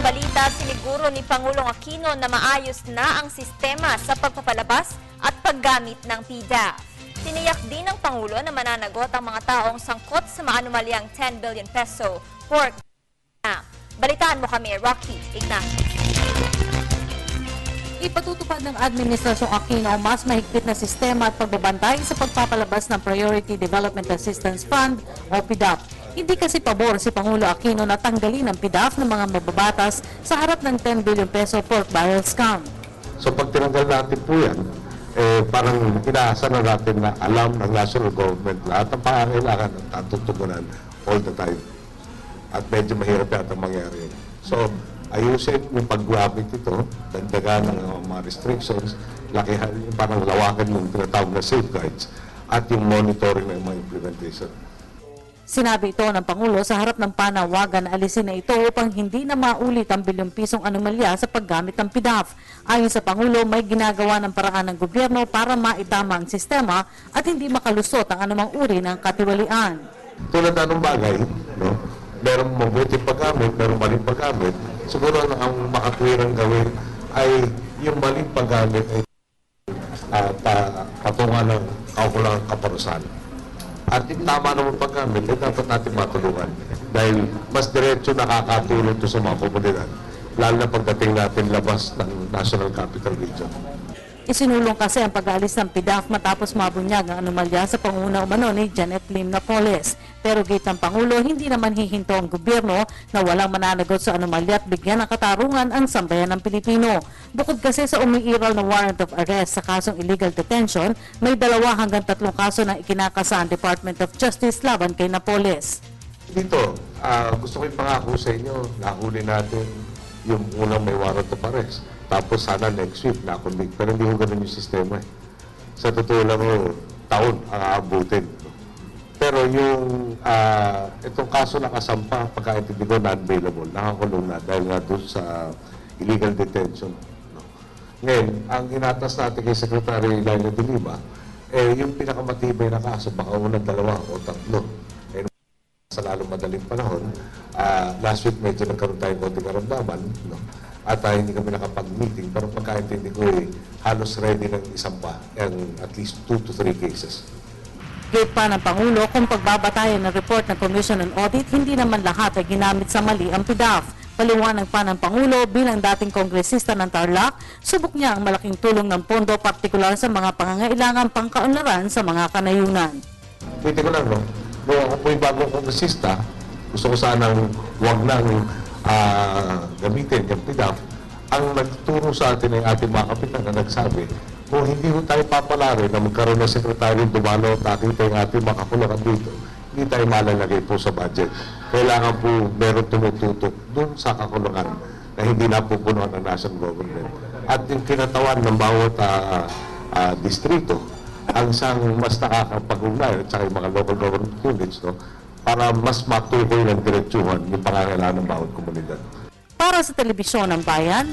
balita, siniguro ni Pangulong Aquino na maayos na ang sistema sa pagpapalabas at paggamit ng PDAF. Tiniyak din ng Pangulo na mananagot ang mga taong sangkot sa maanumalyang 10 billion peso pork. Balitaan mo kami, Rocky Ignacio. Ipatutupad ng Administrasyong Aquino ang mas mahigpit na sistema at pagbabantay sa pagpapalabas ng Priority Development Assistance Fund o PDAF. Hindi kasi pabor si Pangulo Aquino na tanggalin ang PDAF ng mga mababatas sa harap ng 10 billion peso pork barrel scam. So pag tinanggal natin po yan, parang inaasa na natin na alam ng national government lahat ng pangangailangan at natutugunan all the time. At medyo mahirap yata mangyari. So ayusin yung paggamit ito, dagdagan ng mga restrictions, lakihan, parang lawakan yung tinatawag na safeguards at yung monitoring ng mga implementation. Sinabi ito ng Pangulo sa harap ng panawagan na alisin na ito upang hindi na maulit ang bilyong pisong anomalya sa paggamit ng PDAF. Ayon sa Pangulo, may ginagawa ng paraan ng gobyerno para maitama ang sistema at hindi makalusot ang anumang uri ng katiwalian. Tulad na ng bagay, no? Merong mabuti paggamit, merong maling paggamit. Siguro ang makatwirang gawin ay yung maling paggamit ay patungan ng kaukulang kaparusahan. At yung tama naman paggamit, dapat natin matulungan. Dahil mas diretso nakakatulong ito sa mga komunidad. Lalo na pagdating natin labas ng National Capital Region. Isinulong kasi ang pag-aalis ng PDAF matapos mabunyag ang anomalya sa panguna umano ni Janet Lim Napoles. Pero gate ng Pangulo, hindi naman hihinto ang gobyerno na walang mananagot sa anomalya at bigyan ng katarungan ang sambayan ng Pilipino. Bukod kasi sa umiiral na warrant of arrest sa kasong illegal detention, may 2 hanggang 3 kaso na ikinakasa ang Department of Justice laban kay Napoles. Dito, gusto ko ipangako sa inyo, nahuli natin yung unang may warrant of arrest. Tapos sana next week na-convict. Pero hindi ko ganun yung sistema. Sa totoo lang, taon ang aabutin. Pero yung itong kaso na kasampa, pagkaintindi ko, non-bailable, nakakulong na dahil nga doon sa illegal detention. Ngayon, ang inatas natin kay Secretary Laila de Lima, yung pinakamatibay na kaso, baka unang 2 o 3. Sa lalong madaling panahon, last week medyo nagkaroon tayong konting karamdaman, no? At hindi kami nakapag-meeting, pero pagkaintindi ko halos ready ng isang pa, at least 2 to 3 cases. Gate pa ng Pangulo, kung pagbabatayan ng report ng Commission on Audit, hindi naman lahat ay ginamit sa mali ang PDAF. Paliwanag pa ng Pangulo, bilang dating kongresista ng Tarlac, subok niya ang malaking tulong ng pondo, partikular sa mga pangangailangan pangkaunlaran sa mga kanayunan. Pwede ko lang, no? Kung ako po yung bagong kongresista, gusto ko sanang huwag nang gamitin yung PDAF. Ang nagturo sa atin ay ating mga kapitan na nagsabi, kung hindi ko tayo papalari na magkaroon ng sekretaryo dumalo at nakita yung ating makakulungan dito, hindi tayo malalagay po sa budget. Kailangan po meron tumututok dun sa kakulungan na hindi napupunuan ng national government. At yung kinatawan ng bawat distrito, ang isang mas nakakapag-ugnay at saka yung mga local government units, no, para mas matukoy ng diretsuhan yung pangangailangan ng bawat komunidad. Para sa Telebisyon ng Bayan,